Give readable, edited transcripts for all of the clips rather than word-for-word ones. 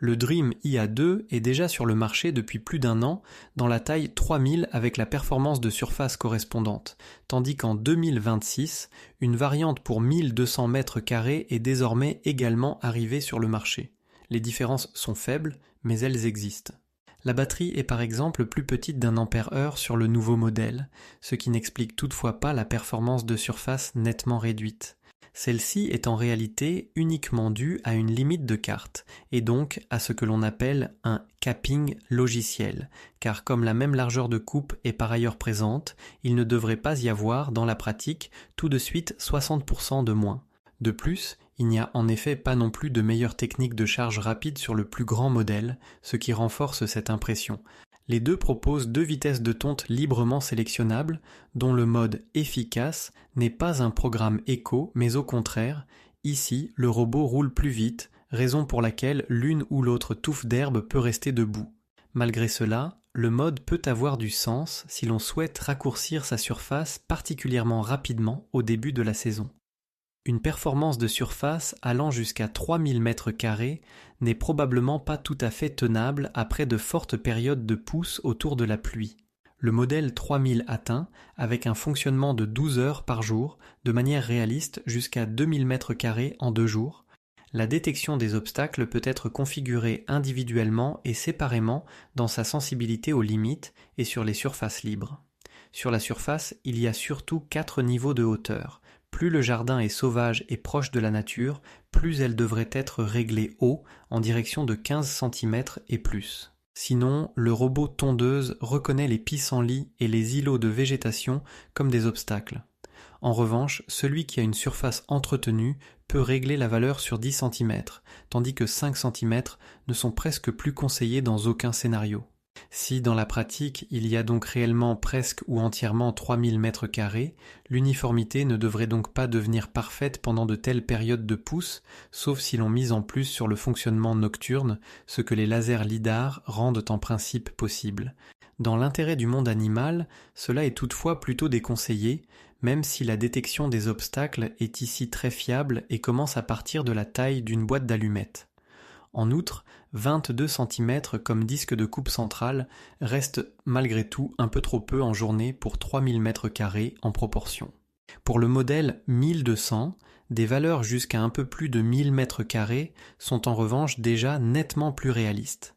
Le Dream IA2 est déjà sur le marché depuis plus d'1 an dans la taille 3000 avec la performance de surface correspondante, tandis qu'en 2026, une variante pour 1200 mètres carrés est désormais également arrivée sur le marché. Les différences sont faibles, mais elles existent. La batterie est par exemple plus petite d'1 ampère-heure sur le nouveau modèle, ce qui n'explique toutefois pas la performance de surface nettement réduite. Celle-ci est en réalité uniquement due à une limite de carte, et donc à ce que l'on appelle un capping logiciel, car comme la même largeur de coupe est par ailleurs présente, il ne devrait pas y avoir dans la pratique tout de suite 60% de moins. De plus, il n'y a en effet pas non plus de meilleure technique de charge rapide sur le plus grand modèle, ce qui renforce cette impression. Les deux proposent 2 vitesses de tonte librement sélectionnables, dont le mode efficace n'est pas un programme éco, mais au contraire, ici le robot roule plus vite, raison pour laquelle l'une ou l'autre touffe d'herbe peut rester debout. Malgré cela, le mode peut avoir du sens si l'on souhaite raccourcir sa surface particulièrement rapidement au début de la saison. Une performance de surface allant jusqu'à 3000 m² n'est probablement pas tout à fait tenable après de fortes périodes de pousse autour de la pluie. Le modèle 3000 atteint, avec un fonctionnement de 12 heures par jour, de manière réaliste jusqu'à 2000 m² en 2 jours. La détection des obstacles peut être configurée individuellement et séparément dans sa sensibilité aux limites et sur les surfaces libres. Sur la surface, il y a surtout 4 niveaux de hauteur. Plus le jardin est sauvage et proche de la nature, plus elle devrait être réglée haut, en direction de 15 cm et plus. Sinon, le robot tondeuse reconnaît les pissenlits et les îlots de végétation comme des obstacles. En revanche, celui qui a une surface entretenue peut régler la valeur sur 10 cm, tandis que 5 cm ne sont presque plus conseillés dans aucun scénario. Si dans la pratique il y a donc réellement presque ou entièrement 3000 m², l'uniformité ne devrait donc pas devenir parfaite pendant de telles périodes de pousse, sauf si l'on mise en plus sur le fonctionnement nocturne, ce que les lasers lidar rendent en principe possible. Dans l'intérêt du monde animal, cela est toutefois plutôt déconseillé, même si la détection des obstacles est ici très fiable et commence à partir de la taille d'une boîte d'allumettes. En outre, 22 cm comme disque de coupe centrale reste malgré tout un peu trop peu en journée pour 3000 m² en proportion. Pour le modèle 1200, des valeurs jusqu'à un peu plus de 1000 m² sont en revanche déjà nettement plus réalistes.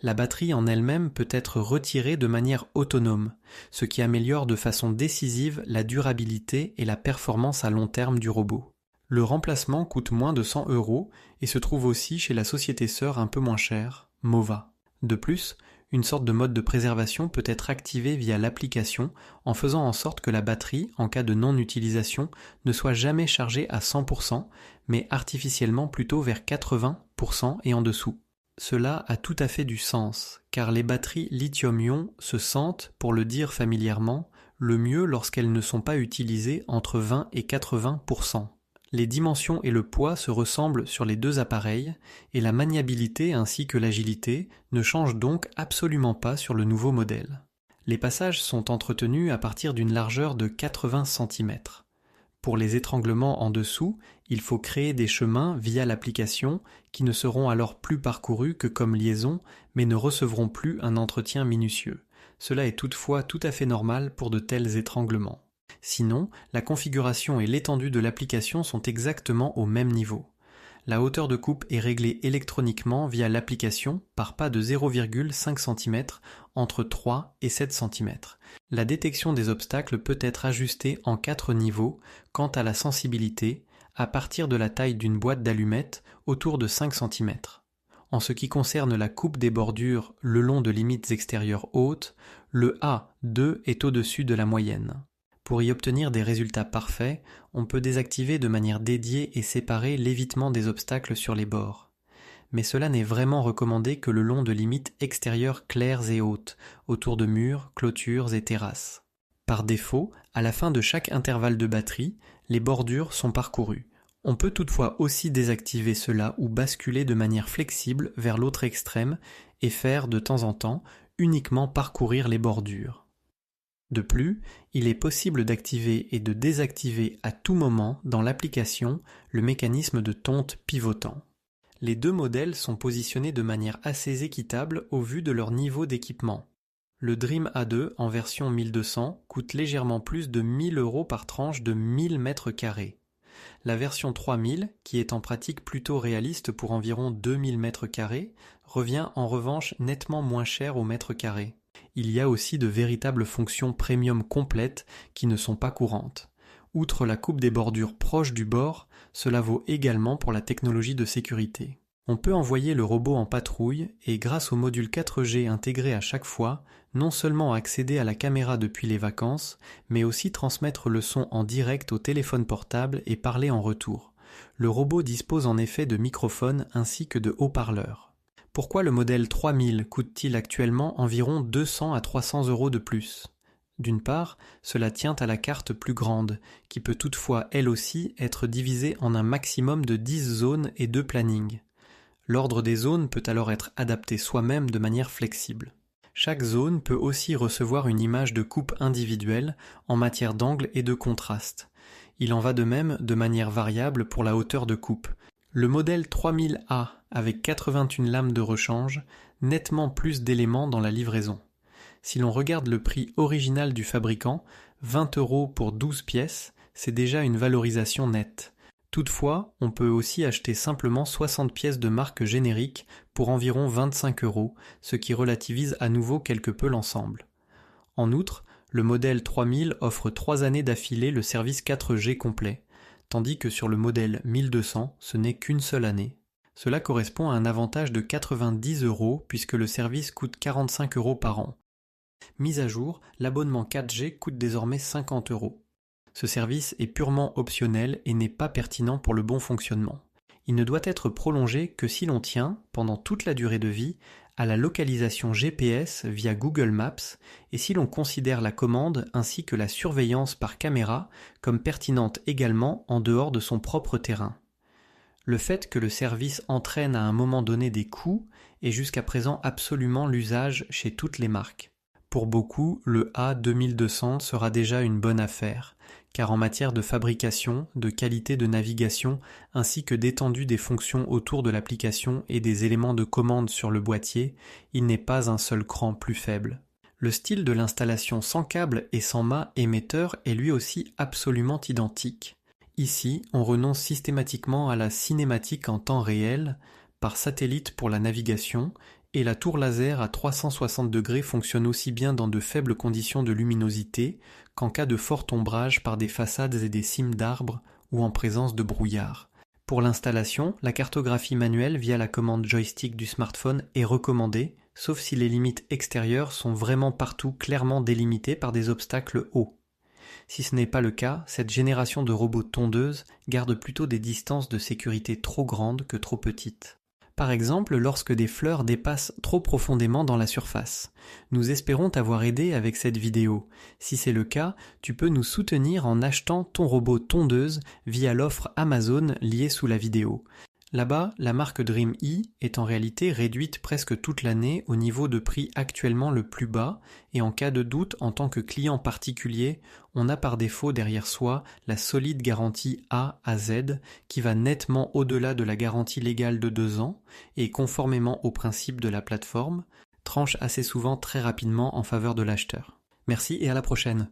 La batterie en elle-même peut être retirée de manière autonome, ce qui améliore de façon décisive la durabilité et la performance à long terme du robot. Le remplacement coûte moins de 100 € et se trouve aussi chez la société sœur un peu moins chère, Mova. De plus, une sorte de mode de préservation peut être activé via l'application en faisant en sorte que la batterie, en cas de non-utilisation, ne soit jamais chargée à 100%, mais artificiellement plutôt vers 80% et en dessous. Cela a tout à fait du sens, car les batteries lithium-ion se sentent, pour le dire familièrement, le mieux lorsqu'elles ne sont pas utilisées entre 20 et 80%. Les dimensions et le poids se ressemblent sur les deux appareils et la maniabilité ainsi que l'agilité ne changent donc absolument pas sur le nouveau modèle. Les passages sont entretenus à partir d'une largeur de 80 cm. Pour les étranglements en dessous, il faut créer des chemins via l'application qui ne seront alors plus parcourus que comme liaison mais ne recevront plus un entretien minutieux. Cela est toutefois tout à fait normal pour de tels étranglements. Sinon, la configuration et l'étendue de l'application sont exactement au même niveau. La hauteur de coupe est réglée électroniquement via l'application par pas de 0,5 cm entre 3 et 7 cm. La détection des obstacles peut être ajustée en 4 niveaux quant à la sensibilité, à partir de la taille d'une boîte d'allumettes autour de 5 cm. En ce qui concerne la coupe des bordures le long de limites extérieures hautes, le A2 est au-dessus de la moyenne. Pour y obtenir des résultats parfaits, on peut désactiver de manière dédiée et séparée l'évitement des obstacles sur les bords. Mais cela n'est vraiment recommandé que le long de limites extérieures claires et hautes, autour de murs, clôtures et terrasses. Par défaut, à la fin de chaque intervalle de batterie, les bordures sont parcourues. On peut toutefois aussi désactiver cela ou basculer de manière flexible vers l'autre extrême et faire de temps en temps uniquement parcourir les bordures. De plus, il est possible d'activer et de désactiver à tout moment dans l'application le mécanisme de tonte pivotant. Les deux modèles sont positionnés de manière assez équitable au vu de leur niveau d'équipement. Le Dream A2 en version 1200 coûte légèrement plus de 1 000 € par tranche de 1000 m². La version 3000, qui est en pratique plutôt réaliste pour environ 2000 m², revient en revanche nettement moins cher au mètre carré. Il y a aussi de véritables fonctions premium complètes qui ne sont pas courantes. Outre la coupe des bordures proches du bord, cela vaut également pour la technologie de sécurité. On peut envoyer le robot en patrouille et grâce au module 4G intégré à chaque fois, non seulement accéder à la caméra depuis les vacances, mais aussi transmettre le son en direct au téléphone portable et parler en retour. Le robot dispose en effet de microphones ainsi que de haut-parleurs. Pourquoi le modèle 3000 coûte-t-il actuellement environ 200 à 300 € de plus ? D'une part, cela tient à la carte plus grande, qui peut toutefois elle aussi être divisée en un maximum de 10 zones et 2 plannings. L'ordre des zones peut alors être adapté soi-même de manière flexible. Chaque zone peut aussi recevoir une image de coupe individuelle en matière d'angle et de contraste. Il en va de même de manière variable pour la hauteur de coupe. Le modèle 3000A avec 81 lames de rechange, nettement plus d'éléments dans la livraison. Si l'on regarde le prix original du fabricant, 20 € pour 12 pièces, c'est déjà une valorisation nette. Toutefois, on peut aussi acheter simplement 60 pièces de marque générique pour environ 25 €, ce qui relativise à nouveau quelque peu l'ensemble. En outre, le modèle 3000 offre 3 années d'affilée le service 4G complet, tandis que sur le modèle 1200, ce n'est qu'une seule année. Cela correspond à un avantage de 90 € puisque le service coûte 45 € par an. Mis à jour, l'abonnement 4G coûte désormais 50 €. Ce service est purement optionnel et n'est pas pertinent pour le bon fonctionnement. Il ne doit être prolongé que si l'on tient, pendant toute la durée de vie, à la localisation GPS via Google Maps et si l'on considère la commande ainsi que la surveillance par caméra comme pertinente également en dehors de son propre terrain. Le fait que le service entraîne à un moment donné des coûts est jusqu'à présent absolument l'usage chez toutes les marques. Pour beaucoup, le A2200 sera déjà une bonne affaire, car en matière de fabrication, de qualité de navigation, ainsi que d'étendue des fonctions autour de l'application et des éléments de commande sur le boîtier, il n'est pas un seul cran plus faible. Le style de l'installation sans câble et sans mât émetteur est lui aussi absolument identique. Ici, on renonce systématiquement à la cinématique en temps réel, par satellite pour la navigation, et la tour laser à 360 degrés fonctionne aussi bien dans de faibles conditions de luminosité qu'en cas de fort ombrage par des façades et des cimes d'arbres ou en présence de brouillard. Pour l'installation, la cartographie manuelle via la commande joystick du smartphone est recommandée, sauf si les limites extérieures sont vraiment partout clairement délimitées par des obstacles hauts. Si ce n'est pas le cas, cette génération de robots tondeuses garde plutôt des distances de sécurité trop grandes que trop petites. Par exemple, lorsque des fleurs dépassent trop profondément dans la surface. Nous espérons t'avoir aidé avec cette vidéo. Si c'est le cas, tu peux nous soutenir en achetant ton robot tondeuse via l'offre Amazon liée sous la vidéo. Là-bas, la marque Dream E est en réalité réduite presque toute l'année au niveau de prix actuellement le plus bas et en cas de doute en tant que client particulier, on a par défaut derrière soi la solide garantie A à Z qui va nettement au-delà de la garantie légale de 2 ans et conformément au principe de la plateforme, tranche assez souvent très rapidement en faveur de l'acheteur. Merci et à la prochaine.